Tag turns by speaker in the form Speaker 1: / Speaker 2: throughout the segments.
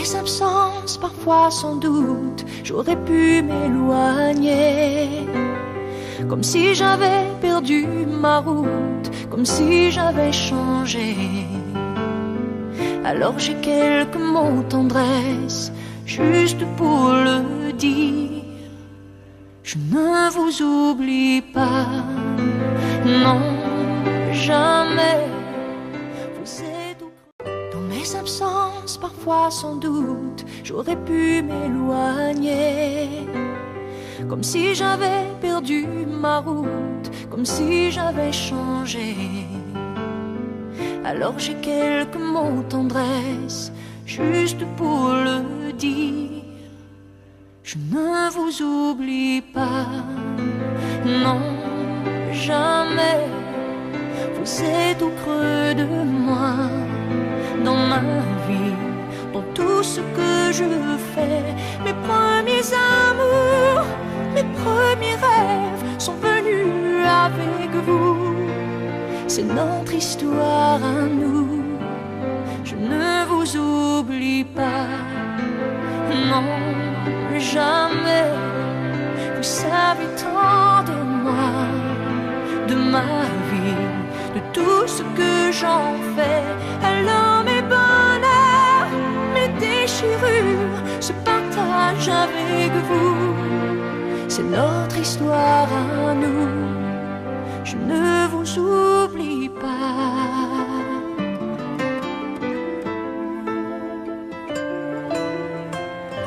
Speaker 1: mes absences, parfois sans doute, j'aurais pu m'éloigner. Comme si j'avais perdu ma route, comme si j'avais changé. Alors j'ai quelques mots tendresse, juste pour le dire. Je ne vous oublie pas, non, jamais. Vous êtes dans mes absences, parfois sans doute, j'aurais pu m'éloigner. Comme si j'avais perdu ma route, comme si j'avais changé. Alors j'ai quelques mots tendresse, juste pour le dire. Je ne vous oublie pas, non, jamais. Vous êtes au creux de moi, dans ma vie, dans tout ce que je fais. Mes premiers amours, mes premiers rêves sont venus avec vous. C'est notre histoire à nous. Je ne vous oublie pas, non, jamais. Vous savez tant de moi, de ma vie, de tout ce que j'en fais. Alors mes bonheurs, mes déchirures se partagent avec vous. C'est notre histoire à nous. Je ne vous oublie pas.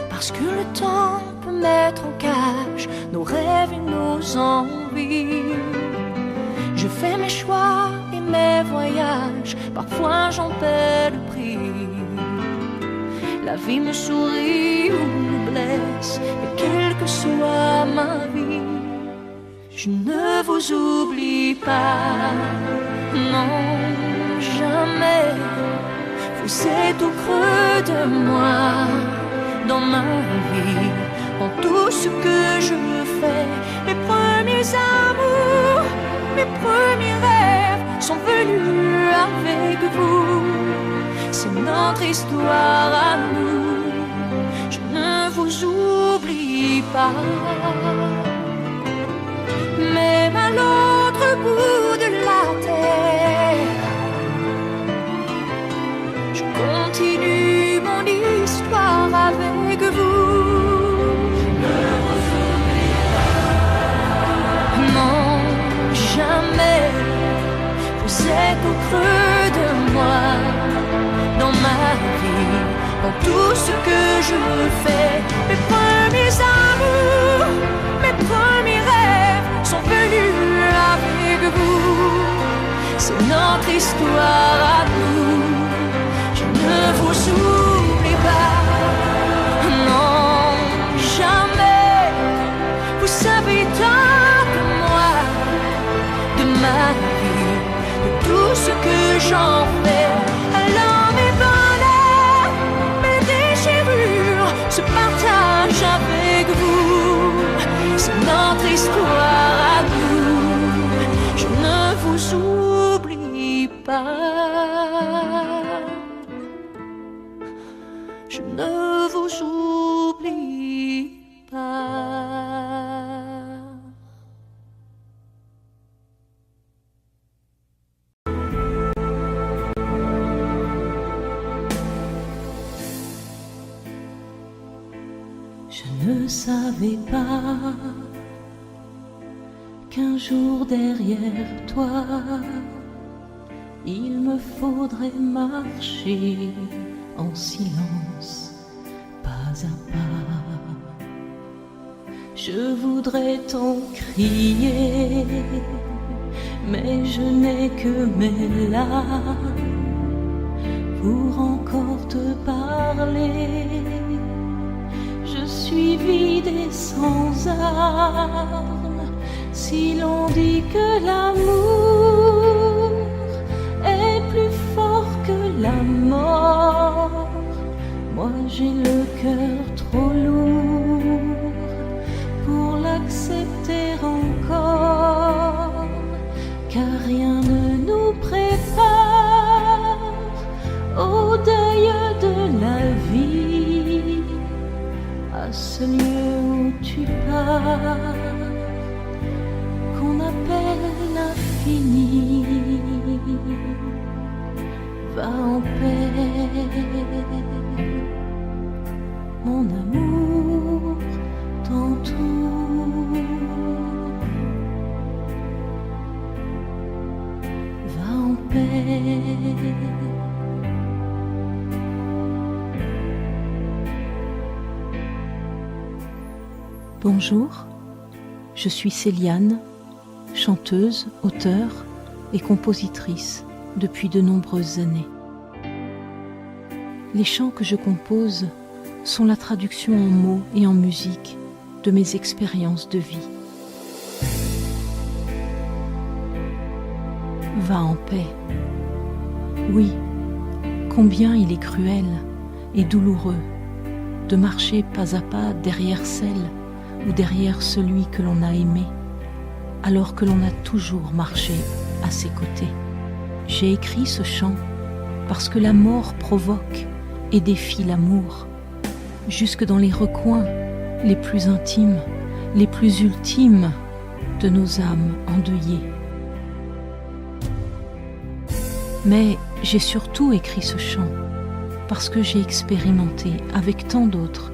Speaker 1: Parce que le temps peut mettre en cage nos rêves et nos envies. Je fais mes choix et mes voyages, parfois j'en paie le prix. La vie me sourit ou me blesse, et quelle que soit ma vie, je ne vous oublie pas, non, jamais. Vous êtes au creux de moi, dans ma vie, dans tout ce que je fais. Mes premiers amours, mes premiers rêves sont venus avec vous. C'est notre histoire à nous. Je ne vous oublie pas. Même à l'autre bout de la terre, je continue mon histoire avec vous. Ne vous oublie pas, non, jamais. Vous êtes au creux de moi, dans ma vie, dans tout ce que je fais. Mes premiers amours, mes premiers rêves sont venus avec vous. C'est notre histoire à nous. Je ne vous oublie pas, non, jamais. Vous savez tant de moi, de ma vie, de tout ce que j'en fais. Alors mes bonheurs, mes déchirures se partagent avec vous. C'est notre histoire à nous. Je ne vous oublie pas. Je ne vous oublie pas.
Speaker 2: Je ne savais pas qu'un jour derrière toi, il me faudrait marcher en silence, pas à pas. Je voudrais t'en crier, mais je n'ai que mes larmes pour encore te parler. Je suis vide et sans armes. Si l'on dit que l'amour est plus fort que la mort, moi j'ai le cœur trop lourd pour l'accepter encore, car rien ne nous prépare au deuil de la vie. qu'on appelle l'infini. Va en paix, mon amour t'entoure. Va en paix. Bonjour, je suis Céliane, chanteuse, auteure et compositrice depuis de nombreuses années. Les chants que je compose sont la traduction en mots et en musique de mes expériences de vie. Va en paix. Oui, combien il est cruel et douloureux de marcher pas à pas derrière celle ou derrière celui que l'on a aimé, alors que l'on a toujours marché à ses côtés. J'ai écrit ce chant parce que la mort provoque et défie l'amour, jusque dans les recoins les plus intimes, les plus ultimes de nos âmes endeuillées. Mais j'ai surtout écrit ce chant parce que j'ai expérimenté avec tant d'autres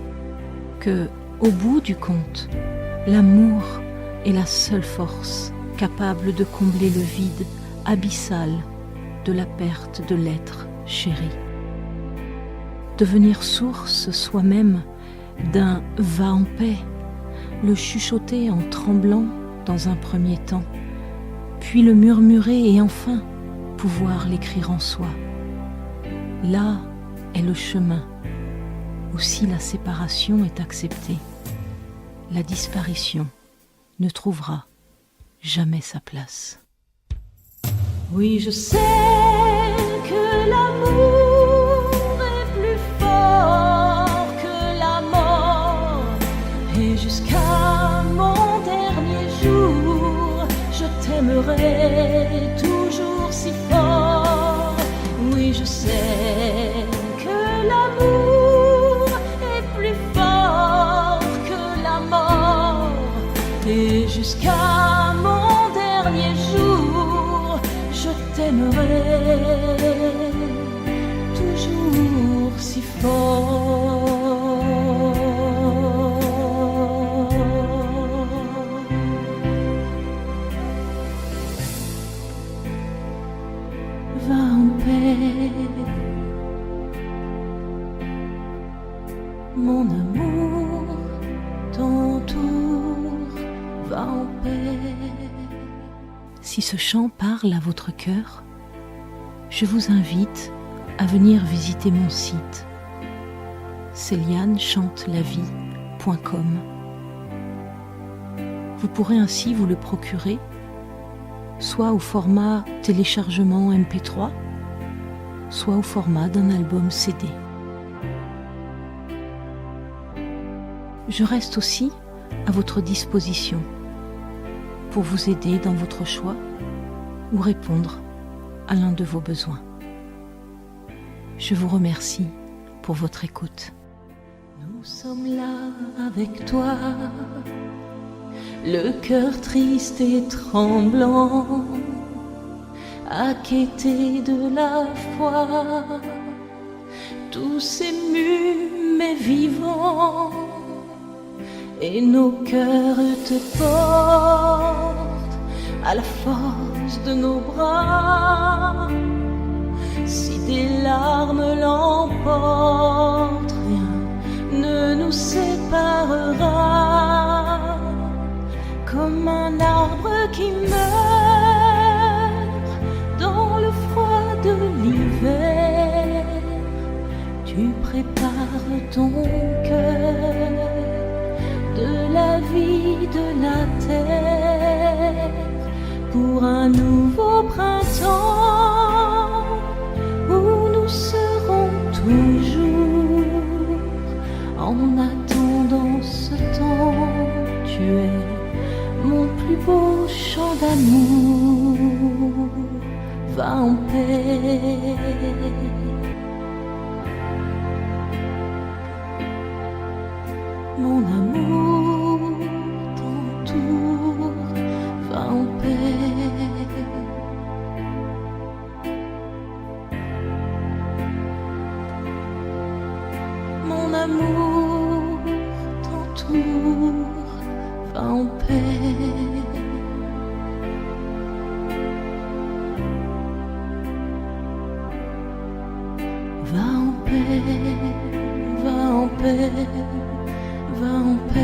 Speaker 2: que, au bout du compte, l'amour est la seule force capable de combler le vide abyssal de la perte de l'être chéri. Devenir source soi-même d'un « va en paix », le chuchoter en tremblant dans un premier temps, puis le murmurer et enfin pouvoir l'écrire en soi. Là est le chemin où, si la séparation est acceptée, la disparition ne trouvera jamais sa place. Oui, je sais que l'amour est plus fort que la mort, et jusqu'à mon dernier jour, je t'aimerai toujours si fort. Oui, je sais que l'amour est plus fort que la mort, et jusqu'à mon dernier jour, je t'aimerai toujours si fort. Va en paix, mon amour t'entoure, va en paix. Si ce chant parle à votre cœur, je vous invite à venir visiter mon site celianechantelavie.com. Vous pourrez ainsi vous le procurer, soit au format téléchargement MP3, soit au format d'un album CD. Je reste aussi à votre disposition pour vous aider dans votre choix ou répondre à l'un de vos besoins. Je vous remercie pour votre écoute. Nous sommes là avec toi, le cœur triste et tremblant, acquitté de la foi, tous émus mais vivants, et nos cœurs te portent à la force de nos bras. Si des larmes l'emportent, rien ne nous séparera. Comme un arbre qui meurt dans le froid de l'hiver, tu prépares ton cœur de la vie de la terre pour un nouveau printemps où nous serons toujours. En attendant ce temps, tu es mon plus beau chant d'amour. Va en paix. Mon amour mon amour, ton tour va en paix. Va en paix, va en paix, va en paix.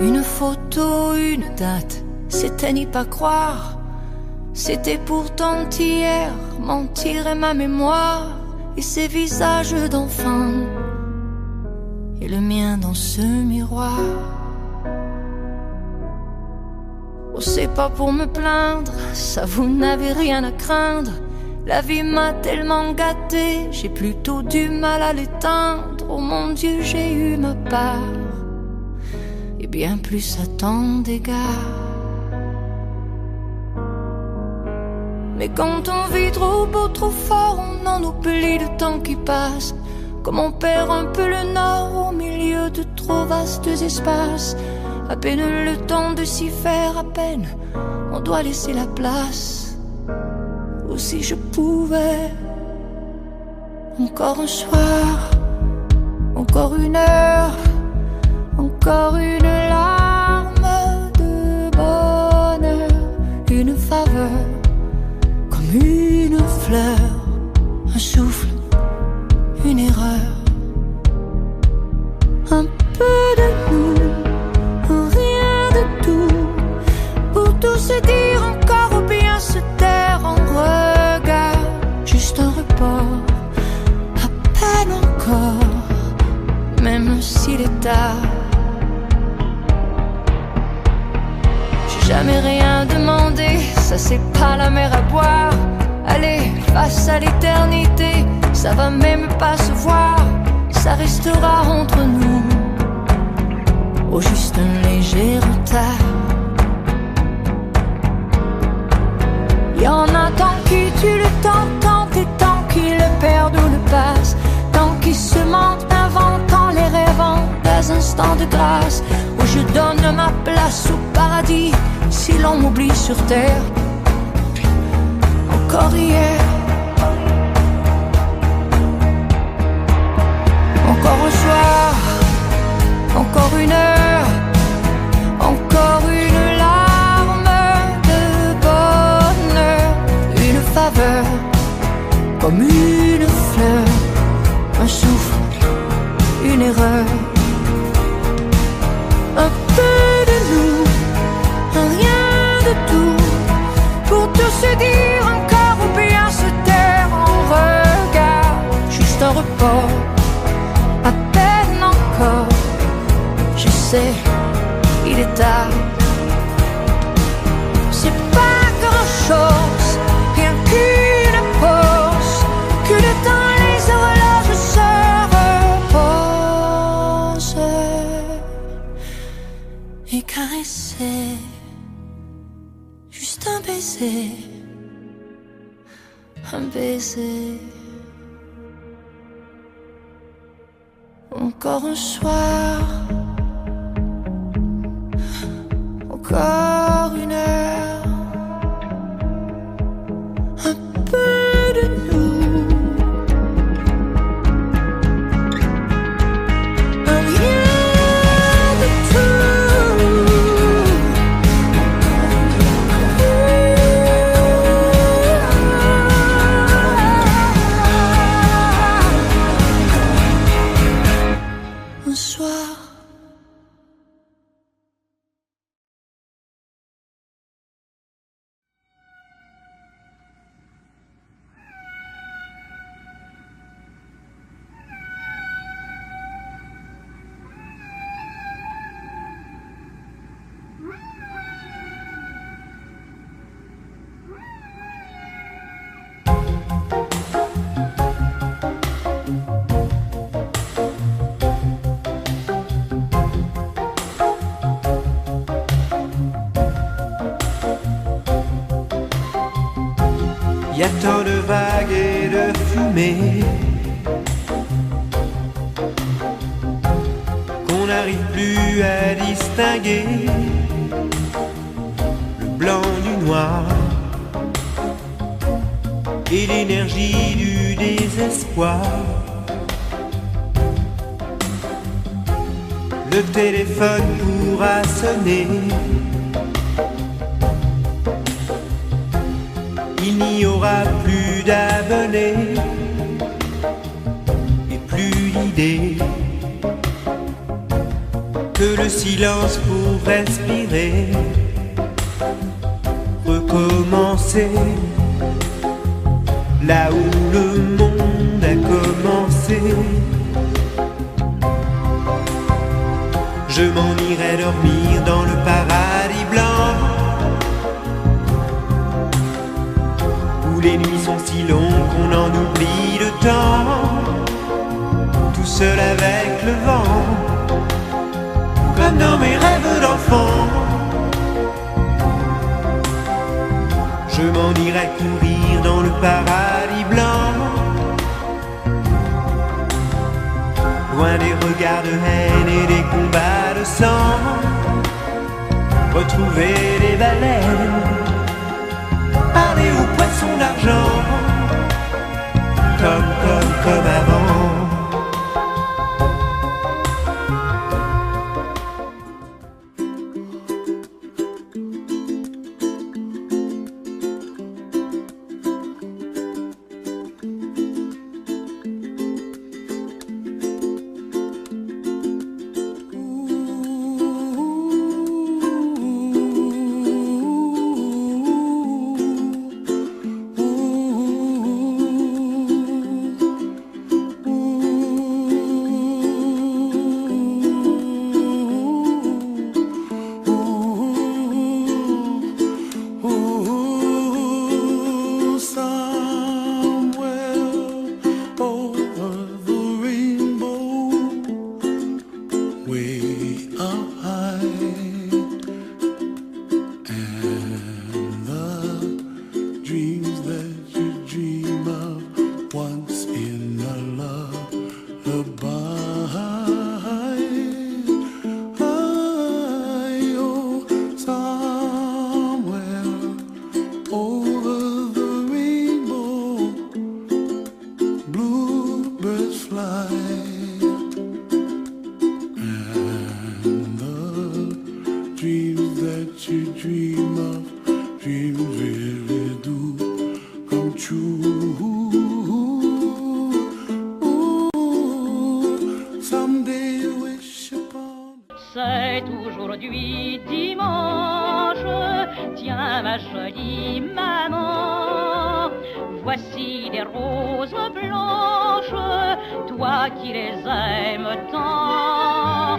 Speaker 1: Une photo, une date, c'était n'y pas croire. C'était pourtant hier, mentir est ma mémoire. Et ces visages d'enfants, et le mien dans ce miroir. Oh, c'est pas pour me plaindre, ça vous n'avez rien à craindre. La vie m'a tellement gâté, j'ai plutôt du mal à l'éteindre. Oh mon Dieu, j'ai eu ma part, et bien plus à tant d'égards. Mais quand on vit trop beau, trop fort, on en oublie le temps qui passe. Comme on perd un peu le nord au milieu de trop vastes espaces. À peine le temps de s'y faire, à peine on doit laisser la place. Ou si je pouvais, encore un soir, encore une heure, encore une larme de bonheur, une faveur, comme une fleur, un souffle, une erreur, un peu de nous, un rien de tout, pour tout se dire encore ou bien se taire en regard, juste un report, à peine encore, même s'il est tard. Jamais rien demandé, ça c'est pas la mer à boire. Allez, face à l'éternité, ça va même pas se voir. Ça restera entre nous, au juste un léger retard. Y'en a tant qui tuent le temps, tant et tant qui le perdent ou le passent, tant qui se mentent, inventant les rêvant des instants de grâce, où je donne ma place au paradis. Si l'on m'oublie sur terre, encore hier, encore un soir, encore une heure, encore une larme de bonheur, une faveur, comme une fleur, un souffle, une erreur, un peu de nous, un rien de tout, pour tout se dire encore ou bien se taire en regard, juste un report, à peine encore, je sais, il est tard. C'est pas grand chose, rien qu'une pause, que le temps les horloges se reposent et caresser. Juste un baiser, un baiser. Encore un soir, encore une heure, un peu de nous, un rien de tout. Un soir.
Speaker 3: y a tant de vagues et de fumée qu'on n'arrive plus à distinguer le blanc du noir et l'énergie du désespoir. Le téléphone pourra sonner, il n'y aura plus d'abonnés et plus d'idées que le silence pour respirer, recommencer là où le monde a commencé. Je m'en irai dormir dans le paradis blanc, où les nuits sont si longues qu'on en oublie le temps, tout seul avec le vent, comme dans mes rêves d'enfant. Je m'en irai courir dans le paradis blanc, loin des regards de haine et des combats de sang, retrouver les baleines, parler aux poissons d'argent, comme avant.
Speaker 4: C'est aujourd'hui dimanche, tiens ma jolie maman, voici des roses blanches, toi qui les aimes tant.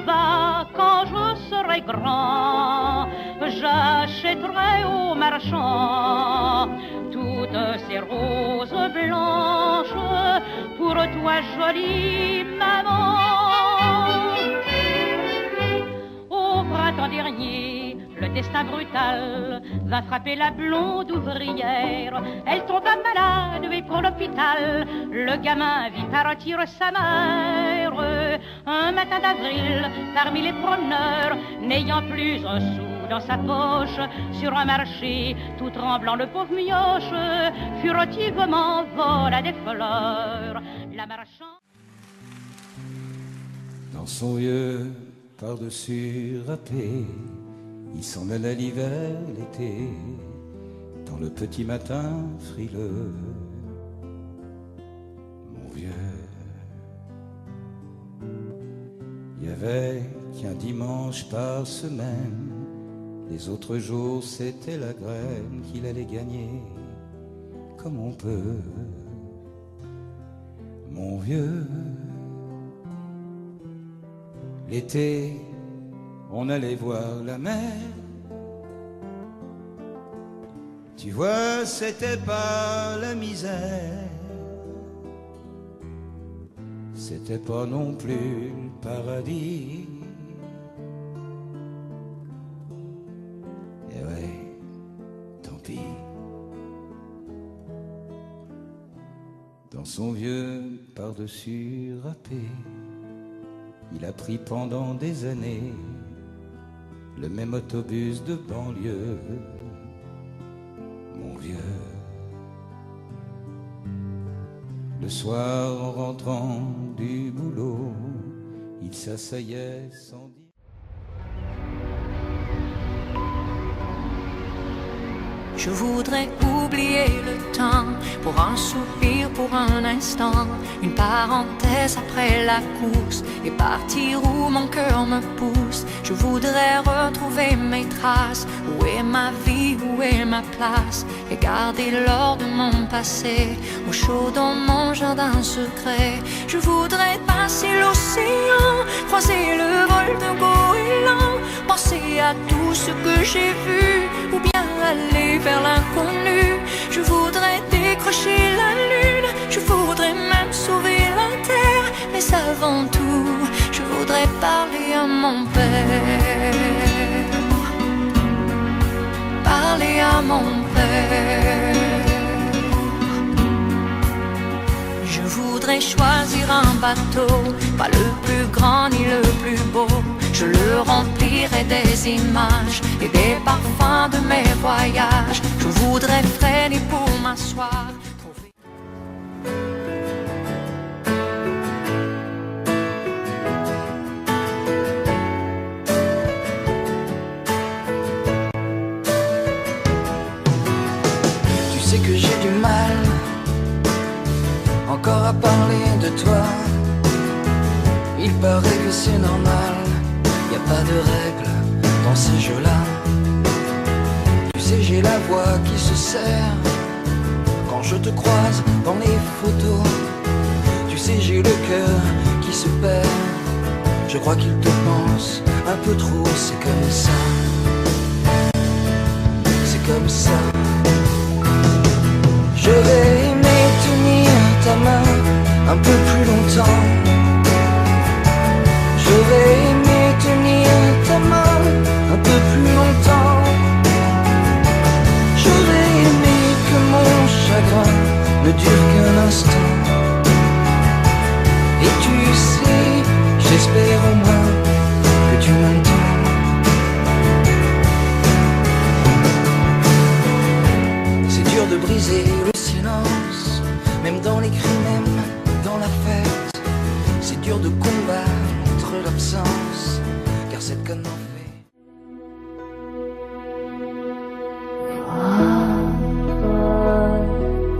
Speaker 4: Va, quand je serai grand, j'achèterai au marchand toutes ces roses blanches pour toi jolie maman. Au printemps dernier, le destin brutal va frapper la blonde ouvrière. Elle tomba malade et pour l'hôpital, le gamin vit partir sa mère. Un matin d'avril, parmi les promeneurs, n'ayant plus un sou dans sa poche, sur un marché, tout tremblant, le pauvre mioche furtivement vola des fleurs. La marchande
Speaker 5: dans son vieux par-dessus râpé, il s'en mêlait l'hiver, l'été, dans le petit matin frileux. Mon vieux, il y avait qu'un dimanche par semaine, les autres jours c'était la graine qu'il allait gagner comme on peut. Mon vieux, l'été, on allait voir la mer. Tu vois, c'était pas la misère, c'était pas non plus le paradis. Et ouais, tant pis. son vieux par-dessus râpé. Il a pris pendant des années le même autobus de banlieue, mon vieux. Le soir, en rentrant du boulot, il s'asseyait sans dire.
Speaker 1: Je voudrais oublier le temps pour un soupir, pour un instant, une parenthèse après la course et partir où mon cœur me pousse. Je voudrais retrouver mes traces. Où est ma vie, où est ma place? Et garder l'or de mon passé au chaud dans mon jardin secret. Je voudrais passer l'océan, croiser le vol d'un goéland, penser à tout ce que j'ai vu, ou bien aller vers l'inconnu. Je voudrais décrocher la lune, je voudrais même sauver la terre. Mais avant tout, je voudrais parler à mon père. Parler à mon père. Je voudrais choisir un bateau, pas le plus grand ni le plus beau. Je le remplirai des images et des parfums de mes voyages. Je voudrais freiner pour m'asseoir.
Speaker 6: Tu sais que j'ai du mal encore à parler de toi. Il paraît que c'est normal, y a pas de règles dans ces jeux-là. Tu sais, j'ai la voix qui se serre quand je te croise dans les photos. Tu sais, j'ai le cœur qui se perd. Je crois qu'il te pense un peu trop, c'est comme ça. C'est comme ça. Je vais aimer tenir ta main un peu plus longtemps. Je vais aimer tenir ta main un peu plus longtemps. Je vais aimer que mon chagrin ne dure qu'un instant. Et tu sais, j'espère au moins que tu m'entends. C'est dur de briser le silence, même dans les cris, même dans la fête. C'est dur de combattre l'absence, car cette conne m'en fait.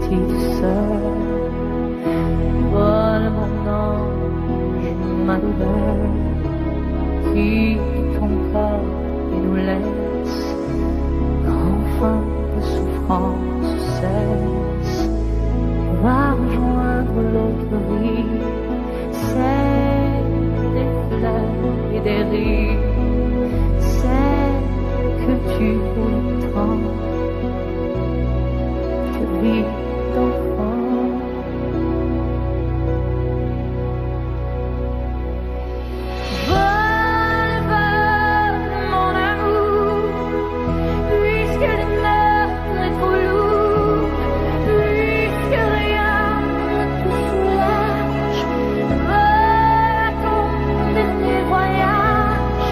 Speaker 1: Petite sœur, vole mon ange, ma douleur, quitte ton corps et nous laisse, enfin la souffrance cesse. Va rejoindre l'autre vie, celle des fleurs et des rires, celle que tu voulais tant, que vie d'enfant. Vole, vole, mon amour, puisque le meurtre est trop lourd, puisque rien ne te soulage. Vole à ton dernier voyage,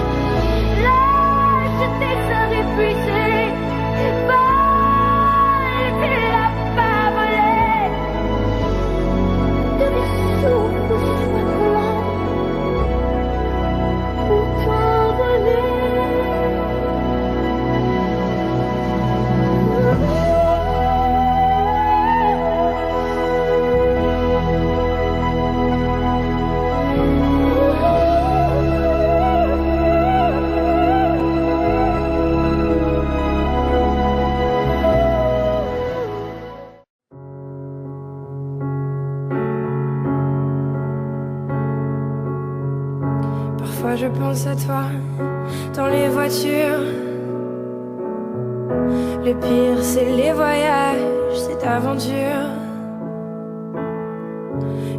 Speaker 1: lâche tes sœurs épuisées. Vole, tu l'as pas volé. De tes souffles soient pour t'envoler.
Speaker 7: Parfois je pense à toi dans les voitures. Le pire c'est les voyages, cette aventure.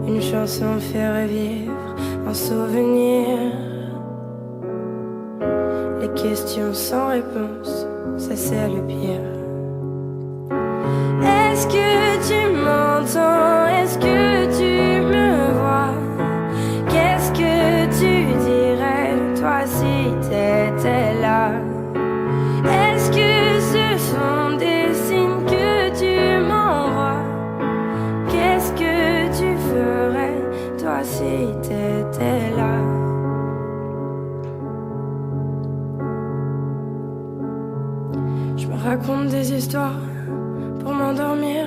Speaker 7: Une chanson fait revivre un souvenir. Les questions sans réponse, ça c'est le pire. Est-ce que tu m'entends? Est-ce que Je me raconte des histoires pour m'endormir,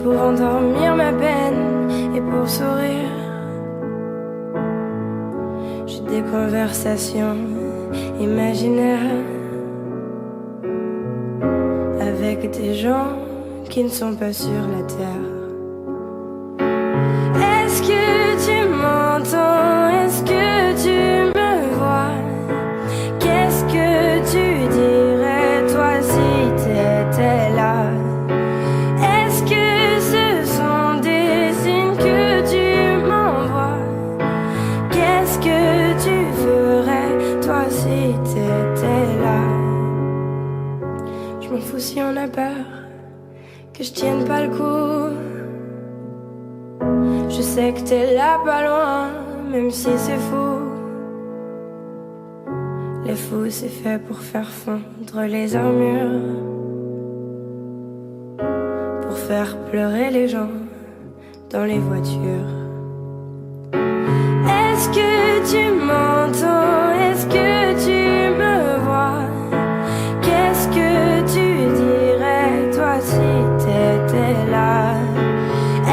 Speaker 7: pour endormir ma peine et pour sourire. J'ai des conversations imaginaires avec des gens qui ne sont pas sur la terre. Est-ce que tu m'entends? Est-ce que tu me vois? Qu'est-ce que tu dirais toi si t'étais là? Est-ce que ce sont des signes que tu m'envoies? Qu'est-ce que tu ferais toi si t'étais là? Je m'en fous si on a peur que je tienne pas le coup. Je sais que t'es là pas loin, même si c'est fou. Les fous c'est fait pour faire fondre les armures, pour faire pleurer les gens dans les voitures. Est-ce que tu m'entends? Est-ce que tu me vois? Qu'est-ce que tu dirais toi si t'étais là?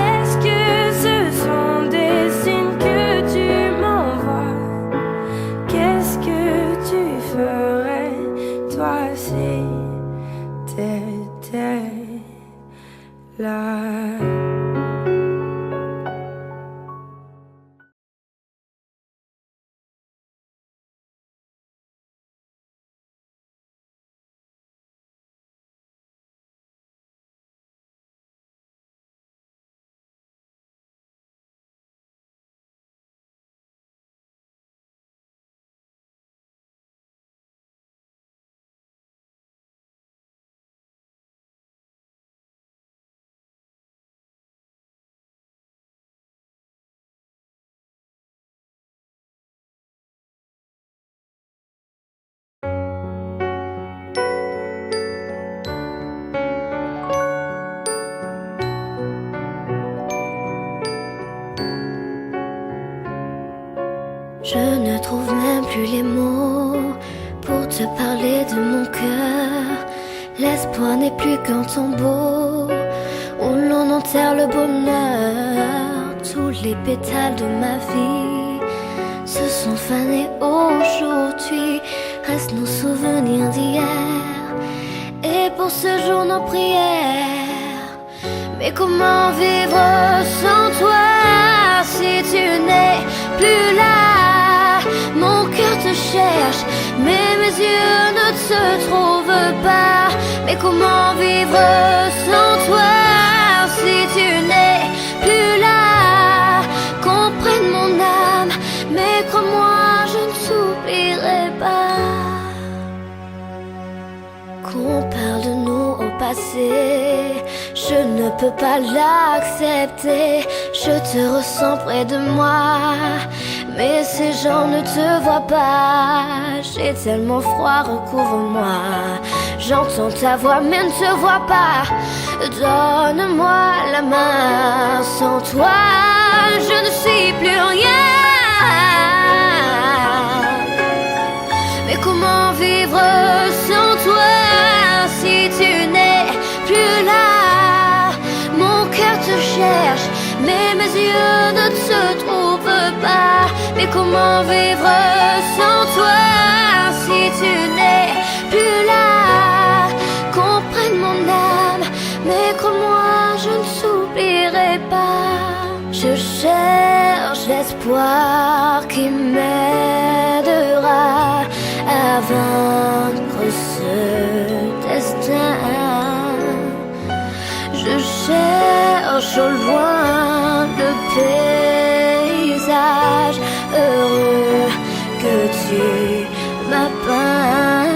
Speaker 7: Est-ce que ce sont des signes que tu m'envoies? Qu'est-ce que tu ferais toi si t'étais là?
Speaker 1: Je ne trouve même plus les mots pour te parler de mon cœur. L'espoir n'est plus qu'un tombeau où l'on enterre le bonheur. Tous les pétales de ma vie se sont fanés aujourd'hui. Restent nos souvenirs d'hier et pour ce jour nos prières. Mais comment vivre sans toi si tu n'es plus là? Mon cœur te cherche, mais mes yeux ne te trouvent pas. Mais comment vivre sans toi si tu n'es plus là? Comprenne mon âme, mais crois-moi, je ne t'oublierai pas. Qu'on parle de nous au passé, je ne peux pas l'accepter. Je te ressens près de moi, mais ces gens ne te voient pas. J'ai tellement froid, recouvre-moi. J'entends ta voix, mais ne te vois pas. Donne-moi la main. Sans toi, je ne suis plus rien. Mais comment vivre sans toi si tu n'es plus là? Mon cœur te cherche, mais mes yeux ne te trouvent pas. Mais comment vivre sans toi si tu n'es plus là? Comprenne mon âme, mais crois-moi, je ne t'oublierai pas. Je cherche l'espoir qui m'aidera à vaincre ce destin. Je cherche au loin le paysage heureux que tu m'as peint.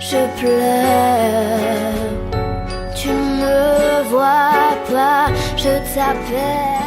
Speaker 1: Je pleure, tu ne me vois pas, je t'appelle.